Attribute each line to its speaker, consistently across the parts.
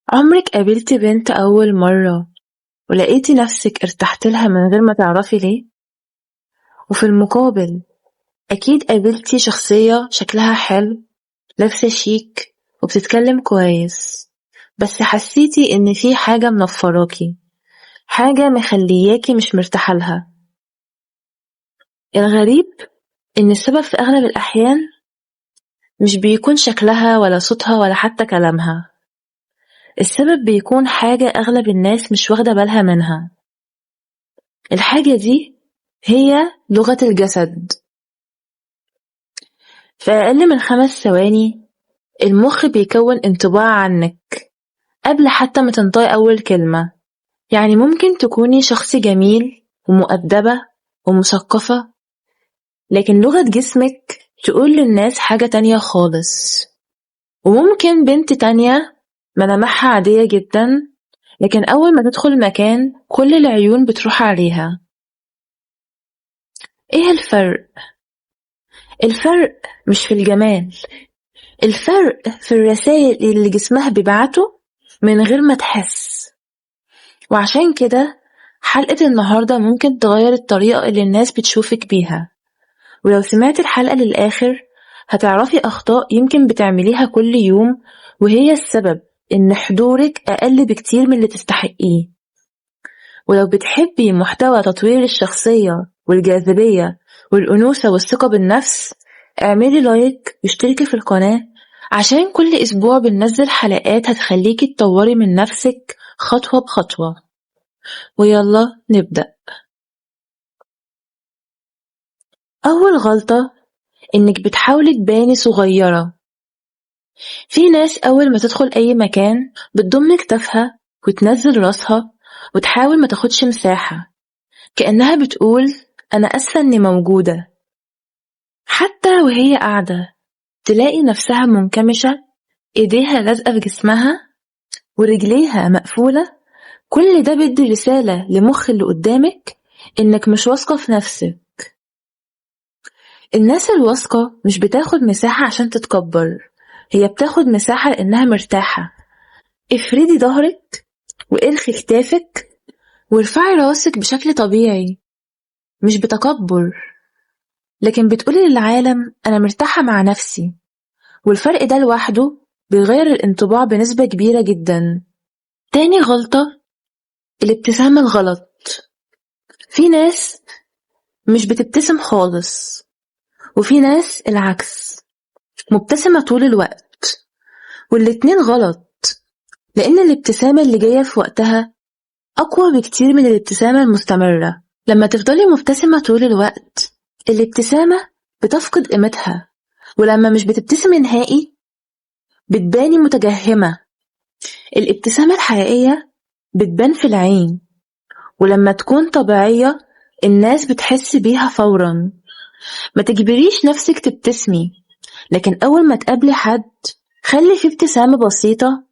Speaker 1: عمرك قابلتي بنت أول مرة ولقيتي نفسك ارتحتلها من غير ما تعرفي ليه؟ وفي المقابل أكيد قابلتي شخصية شكلها حلو، لابسة شيك وبتتكلم كويس، بس حسيتي إن في حاجة منفراكي، حاجة مخلياكي مش مرتاحلها. الغريب إن السبب في أغلب الأحيان مش بيكون شكلها ولا صوتها ولا حتى كلامها. السبب بيكون حاجة أغلب الناس مش واخدة بالها منها. الحاجة دي هي لغة الجسد. في أقل من 5 ثواني المخ بيكون انطباع عنك قبل حتى ما تنطقي أول كلمة. يعني ممكن تكوني شخص جميل ومؤدبة ومثقفة، لكن لغة جسمك تقول للناس حاجة تانية خالص. وممكن بنت تانية ملامحها عادية جدا، لكن أول ما تدخل مكان كل العيون بتروح عليها. ايه الفرق؟ الفرق مش في الجمال، الفرق في الرسائل اللي جسمها بيبعته من غير ما تحس. وعشان كده حلقة النهاردة ممكن تغير الطريقة اللي الناس بتشوفك بيها. ولو سمعت الحلقة للآخر هتعرفي أخطاء يمكن بتعمليها كل يوم، وهي السبب إن حضورك أقل بكتير من اللي تستحقيه. ولو بتحبي محتوى تطوير الشخصية والجاذبية والأنوثة والثقة بالنفس، اعملي لايك واشتركي في القناة، عشان كل أسبوع بننزل حلقات هتخليكي تطوري من نفسك خطوة بخطوة. ويلا نبدأ. أول غلطة إنك بتحاولي تباني صغيرة. في ناس أول ما تدخل أي مكان بتضم كتافها وتنزل راسها وتحاول ما تاخدش مساحة، كأنها بتقول أنا أسفة إني موجودة. حتى وهي قاعدة تلاقي نفسها منكمشة، إيديها لازقة في جسمها ورجليها مقفولة. كل ده بيدي رسالة لمخ اللي قدامك إنك مش واثقة في نفسك. الناس الواثقة مش بتاخد مساحة عشان تتكبر، هي بتاخد مساحة لأنها مرتاحة. افردي ظهرك وارخي كتافك وارفعي راسك بشكل طبيعي، مش بتكبر، لكن بتقولي للعالم أنا مرتاحة مع نفسي. والفرق ده لوحده بيغير الانطباع بنسبة كبيرة جدا. تاني غلطة، الابتسامة الغلط. في ناس مش بتبتسم خالص، وفي ناس العكس، مبتسمة طول الوقت. والاتنين غلط، لأن الابتسامة اللي جاية في وقتها أقوى بكتير من الابتسامة المستمرة. لما تفضلي مبتسمة طول الوقت الابتسامة بتفقد قيمتها، ولما مش بتبتسمي نهائي بتباني متجهمة. الابتسامة الحقيقية بتبان في العين، ولما تكون طبيعية الناس بتحس بيها فورا. ما تجبريش نفسك تبتسمي، لكن أول ما تقابلي حد خلي فيه ابتسامة بسيطة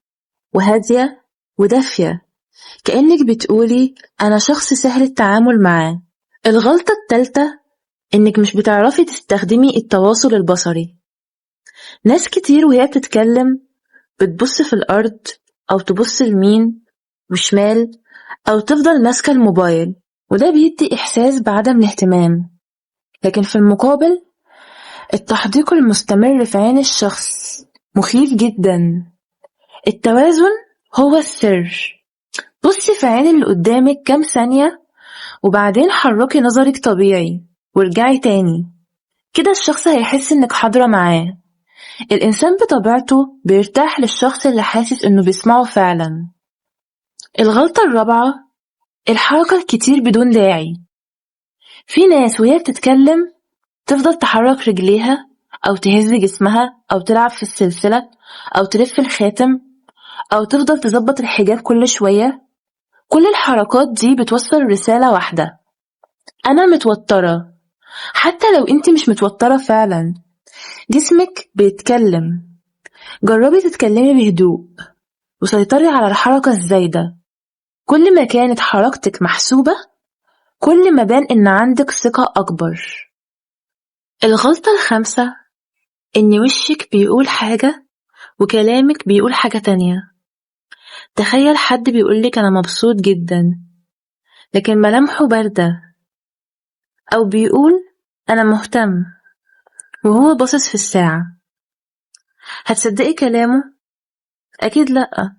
Speaker 1: وهادية ودافية، كأنك بتقولي أنا شخص سهل التعامل معاه. الغلطة التالتة إنك مش بتعرفي تستخدمي التواصل البصري. ناس كتير وهي بتتكلم بتبص في الأرض، أو تبص يمين وشمال، أو تفضل ماسكة الموبايل، وده بيدي إحساس بعدم الاهتمام. لكن في المقابل التحديق المستمر في عين الشخص مخيف جدا. التوازن هو السر. بصي في عين اللي قدامك كام ثانية، وبعدين حركي نظرك طبيعي وارجعي تاني. كده الشخص هيحس انك حاضرة معاه. الإنسان بطبيعته بيرتاح للشخص اللي حاسس انه بيسمعه فعلا. الغلطة الرابعة، الحركة الكتير بدون داعي. في ناس وهي بتتكلم تفضل تحرك رجليها، أو تهز جسمها، أو تلعب في السلسلة، أو تلف الخاتم، أو تفضل تظبط الحجاب كل شوية. كل الحركات دي بتوصل رسالة واحدة: أنا متوترة. حتى لو انتي مش متوترة فعلا، جسمك بيتكلم. جربي تتكلمي بهدوء وسيطري على الحركة الزايدة. كل ما كانت حركتك محسوبة كل ما بان إن عندك ثقة أكبر. الغلطة الخامسة، إن وشك بيقول حاجة وكلامك بيقول حاجة تانية. تخيل حد بيقولك أنا مبسوط جدا لكن ملامحه باردة، أو بيقول أنا مهتم وهو باصص في الساعة. هتصدقي كلامه؟ أكيد لأ،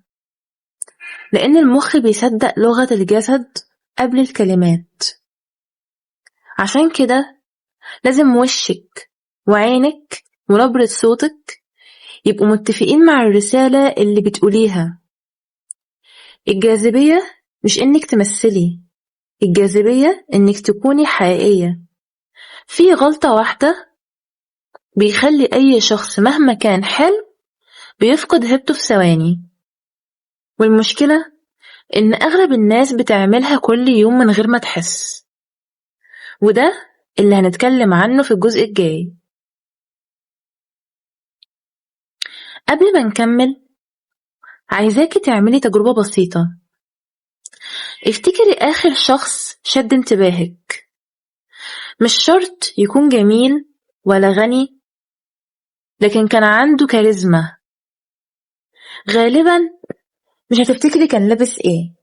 Speaker 1: لأن المخ بيصدق لغة الجسد قبل الكلمات. عشان كده لازم وشك وعينك ونبرة صوتك يبقوا متفقين مع الرسالة اللي بتقوليها. الجاذبية مش إنك تمثلي، الجاذبية إنك تكوني حقيقية. في غلطة واحدة بيخلي أي شخص مهما كان حلو بيفقد هيبته في ثواني، والمشكلة إن أغلب الناس بتعملها كل يوم من غير ما تحس، وده اللي هنتكلم عنه في الجزء الجاي. قبل ما نكمل عايزاكي تعملي تجربة بسيطة. افتكري آخر شخص شد انتباهك، مش شرط يكون جميل ولا غني، لكن كان عنده كاريزما. غالبا مش هتفتكري كان لابس ايه،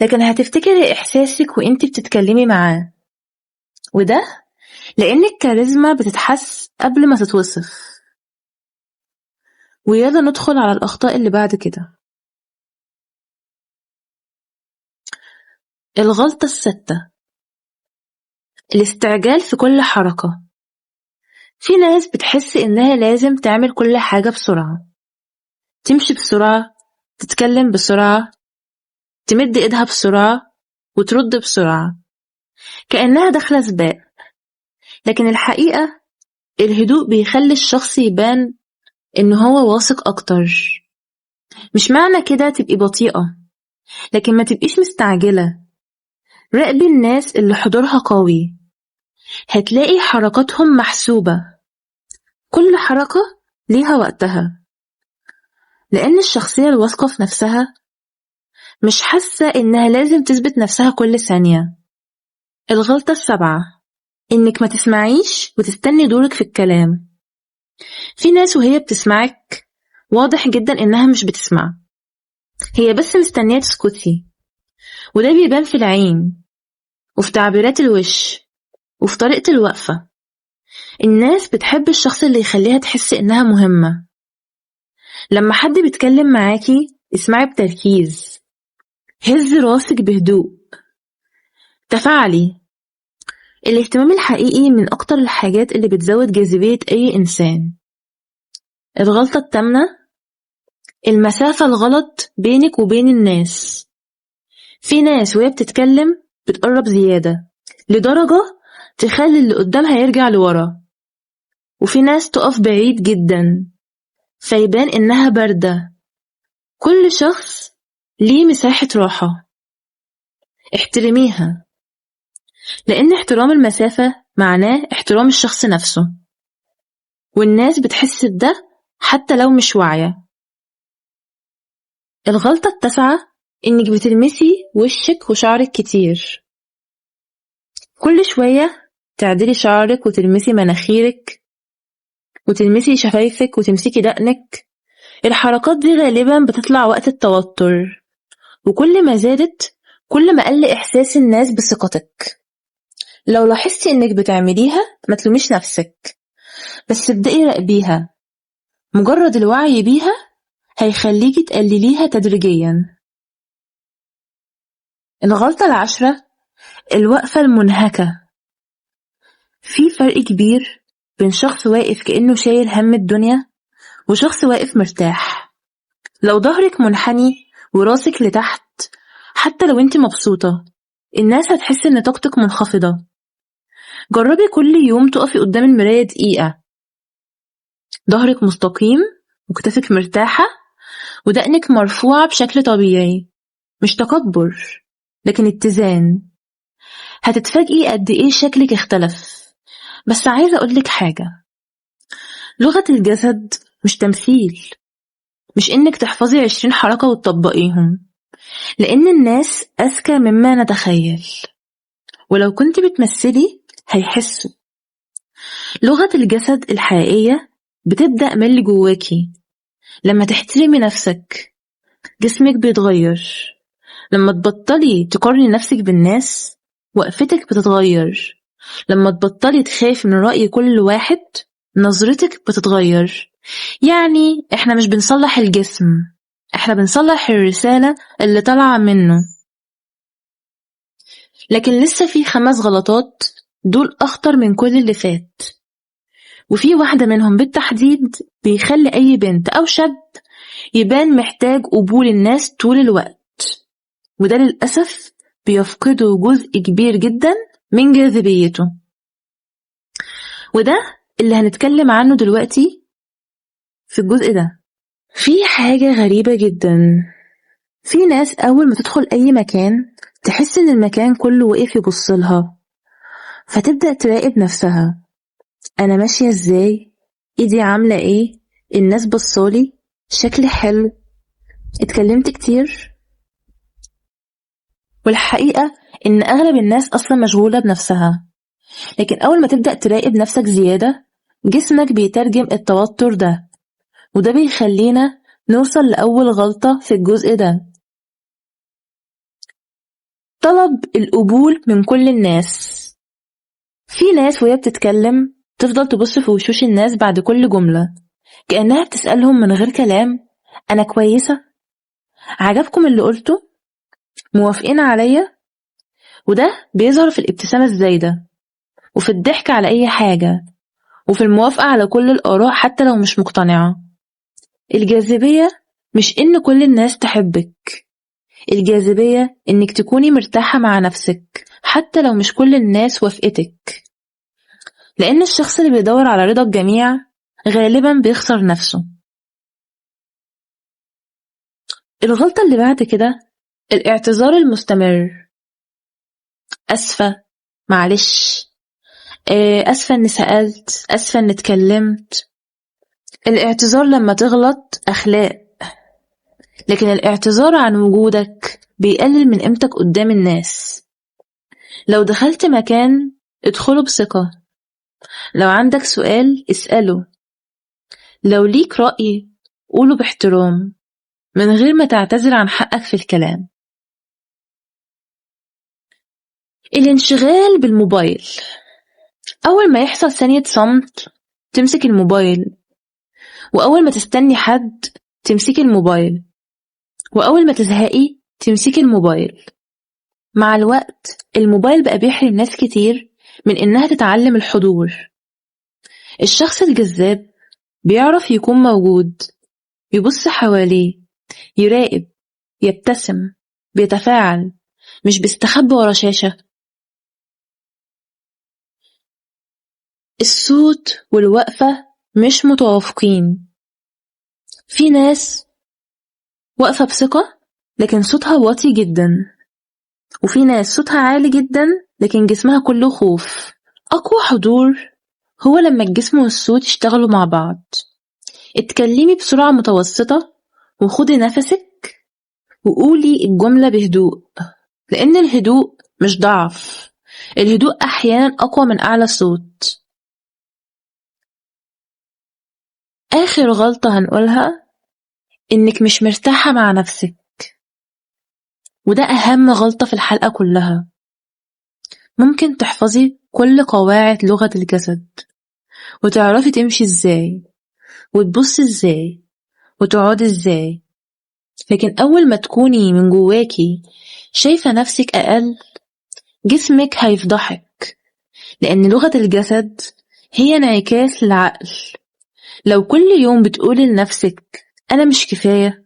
Speaker 1: لكن هتفتكري إحساسك وانتي بتتكلمي معاه، وده لأن الكاريزما بتتحس قبل ما تتوصف. ويلا ندخل على الأخطاء اللي بعد كده. الغلطة الستة: الاستعجال في كل حركة. في ناس بتحس إنها لازم تعمل كل حاجة بسرعة، تمشي بسرعة، تتكلم بسرعة، تمد إيدها بسرعة وترد بسرعة، كأنها داخلة سباق. لكن الحقيقة الهدوء بيخلي الشخص يبان إن هو واثق أكتر. مش معنى كده تبقي بطيئة، لكن ما تبقيش مستعجلة. راقبي الناس اللي حضورها قوي، هتلاقي حركاتهم محسوبة، كل حركة ليها وقتها، لأن الشخصية الواثقة في نفسها مش حاسة إنها لازم تثبت نفسها كل ثانية. الغلطة السابعة: إنك ما تسمعيش وتستني دورك في الكلام. في ناس وهي بتسمعك واضح جدا إنها مش بتسمع، هي بس مستنية تسكتي، وده بيبان في العين وفي تعبيرات الوش وفي طريقة الوقفة. الناس بتحب الشخص اللي يخليها تحس إنها مهمة. لما حد بيتكلم معاكي اسمعي بتركيز، هز راسك بهدوء، تفاعلي. الاهتمام الحقيقي من أكتر الحاجات اللي بتزود جاذبية أي إنسان. الغلطة الثامنة: المسافة الغلط بينك وبين الناس. في ناس وهي بتتكلم بتقرب زيادة لدرجة تخلي اللي قدامها يرجع لورا، وفي ناس تقف بعيد جدا فيبان إنها باردة. كل شخص ليه مساحة راحة، احترميها، لأن احترام المسافة معناه احترام الشخص نفسه، والناس بتحس بده حتى لو مش واعية. الغلطة التاسعة: إنك بتلمسي وشك وشعرك كتير. كل شوية تعدلي شعرك وتلمسي مناخيرك وتلمسي شفايفك وتمسكي دقنك. الحركات دي غالبا بتطلع وقت التوتر، وكل ما زادت كل ما قل إحساس الناس بثقتك. لو لاحظتي إنك بتعمليها ما تلوميش نفسك، بس ابدأي راقبيها. مجرد الوعي بيها هيخليكي تقلليها تدريجيا. الغلطة العاشرة: الوقفة المنهكة. في فرق كبير بين شخص واقف كأنه شايل هم الدنيا وشخص واقف مرتاح. لو ظهرك منحني وراسك لتحت حتى لو انت مبسوطة، الناس هتحس ان طاقتك منخفضة. جربي كل يوم تقفي قدام المراية دقيقة، ظهرك مستقيم وكتافك مرتاحة ودقنك مرفوعة بشكل طبيعي. مش تكبر لكن اتزان. هتتفاجئي قد ايه شكلك اختلف. بس عايزة اقولك حاجة، لغة الجسد مش تمثيل، مش انك تحفظي 20 حركة وتطبقيهم، لان الناس اذكى مما نتخيل، ولو كنت بتمثلي هيحسوا. لغة الجسد الحقيقية بتبدأ من اللي جواكي. لما تحترمي نفسك، جسمك بيتغير. لما تبطلي تقارني نفسك بالناس، وقفتك بتتغير. لما تبطلي تخافي من رأي كل واحد، نظرتك بتتغير. يعني احنا مش بنصلح الجسم، احنا بنصلح الرسالة اللي طالعة منه. لكن لسه في 5 غلطات، دول أخطر من كل اللي فات. وفي واحدة منهم بالتحديد بيخلي أي بنت أو شاب يبان محتاج قبول الناس طول الوقت، وده للأسف بيفقده جزء كبير جدا من جاذبيته. وده اللي هنتكلم عنه دلوقتي في الجزء ده. في حاجة غريبة جدا، في ناس أول ما تدخل أي مكان تحس إن المكان كله وقف يبصلها، فتبدأ تراقب نفسها. أنا ماشية إزاي؟ إيدي عاملة إيه؟ الناس بصالي؟ شكلي حلو؟ اتكلمت كتير؟ والحقيقة إن أغلب الناس أصلا مشغولة بنفسها، لكن أول ما تبدأ تراقب نفسك زيادة، جسمك بيترجم التوتر ده، وده بيخلينا نوصل لأول غلطة في الجزء ده: طلب القبول من كل الناس. في ناس وهي بتتكلم تفضل تبص في وشوش الناس بعد كل جملة، كأنها بتسألهم من غير كلام: أنا كويسة؟ عجبكم اللي قلته؟ موافقين عليا؟ وده بيظهر في الابتسامة الزايدة، وفي الضحك على أي حاجة، وفي الموافقة على كل الآراء حتى لو مش مقتنعة. الجاذبية مش إن كل الناس تحبك، الجاذبية إنك تكوني مرتاحة مع نفسك حتى لو مش كل الناس وافقتك، لأن الشخص اللي بيدور على رضا الجميع غالبا بيخسر نفسه. الغلطة اللي بعد كده: الاعتذار المستمر. أسفة، معلش، أسفة إني سألت، أسفة إني اتكلمت. الاعتذار لما تغلط أخلاق، لكن الاعتذار عن وجودك بيقلل من قيمتك قدام الناس. لو دخلت مكان ادخله بثقة، لو عندك سؤال اسأله، لو ليك رأي قوله باحترام من غير ما تعتذر عن حقك في الكلام. الانشغال بالموبايل. أول ما يحصل ثانية صمت تمسك الموبايل، وأول ما تستني حد تمسكي الموبايل، وأول ما تزهقي تمسكي الموبايل. مع الوقت الموبايل بقى بيحرم ناس كتير من إنها تتعلم الحضور. الشخص الجذاب بيعرف يكون موجود، يبص حواليه، يراقب، يبتسم، بيتفاعل، مش بيستخبى ورا شاشة. الصوت والوقفة مش متوافقين. في ناس واقفة بثقة لكن صوتها واطي جدا، وفي ناس صوتها عالي جدا لكن جسمها كله خوف. أقوى حضور هو لما الجسم والصوت يشتغلوا مع بعض. اتكلمي بسرعة متوسطة وخدي نفسك وقولي الجملة بهدوء، لأن الهدوء مش ضعف، الهدوء أحيانا أقوى من أعلى صوت. آخر غلطة هنقولها: إنك مش مرتاحة مع نفسك، وده أهم غلطة في الحلقة كلها. ممكن تحفظي كل قواعد لغة الجسد، وتعرفي تمشي إزاي، وتبصي إزاي، وتقعدي إزاي، لكن أول ما تكوني من جواكي شايفة نفسك أقل، جسمك هيفضحك، لأن لغة الجسد هي انعكاس للعقل. لو كل يوم بتقولي لنفسك أنا مش كفاية،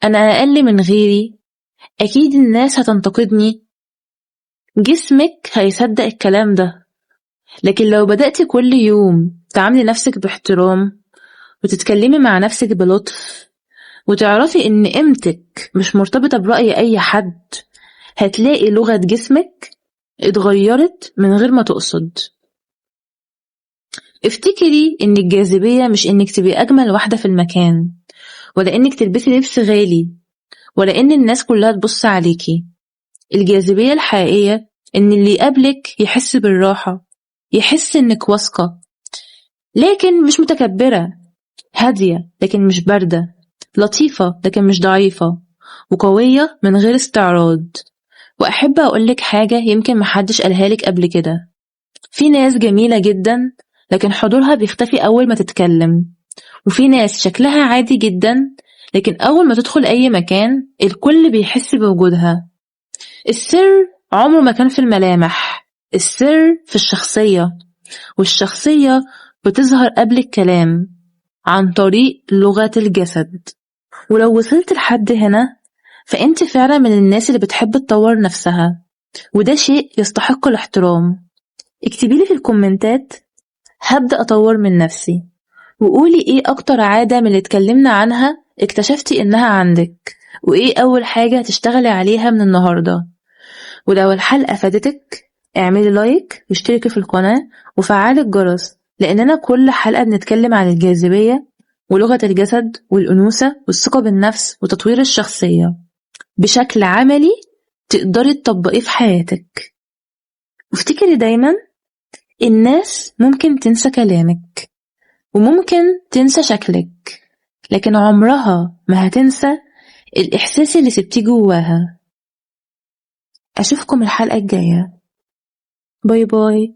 Speaker 1: أنا أقل من غيري، أكيد الناس هتنتقدني، جسمك هيصدق الكلام ده. لكن لو بدأتي كل يوم تعاملي نفسك باحترام، وتتكلمي مع نفسك بلطف، وتعرفي إن قيمتك مش مرتبطة برأي أي حد، هتلاقي لغة جسمك اتغيرت من غير ما تقصد. افتكري إن الجاذبية مش إنك تبقي أجمل واحدة في المكان، ولا إنك تلبسي لبس غالي، ولا إن الناس كلها تبص عليكي. الجاذبية الحقيقية إن اللي يقابلك يحس بالراحة، يحس إنك واثقة لكن مش متكبرة، هادية لكن مش باردة، لطيفة لكن مش ضعيفة، وقوية من غير استعراض. وأحب أقولك حاجة يمكن محدش قالهالك قبل كده، في ناس جميلة جدا لكن حضورها بيختفي أول ما تتكلم، وفي ناس شكلها عادي جدا لكن أول ما تدخل أي مكان الكل بيحس بوجودها. السر عمره ما كان في الملامح، السر في الشخصية، والشخصية بتظهر قبل الكلام عن طريق لغة الجسد. ولو وصلت لحد هنا فأنت فعلا من الناس اللي بتحب تطور نفسها، وده شيء يستحق الاحترام. اكتبيلي في الكومنتات هبدأ أطور من نفسي، وقولي ايه أكتر عادة من اللي اتكلمنا عنها اكتشفتي إنها عندك، وايه أول حاجة تشتغلي عليها من النهاردة. ولو الحلقة فادتك اعملي لايك واشتركي في القناة وفعلي الجرس، لأننا كل حلقة بنتكلم عن الجاذبية ولغة الجسد والأنوثة والثقة بالنفس وتطوير الشخصية بشكل عملي تقدري تطبقيه في حياتك. وافتكري دايما الناس ممكن تنسى كلامك وممكن تنسى شكلك، لكن عمرها ما هتنسى الإحساس اللي سبتيه جواها. أشوفكم الحلقة الجاية. باي باي.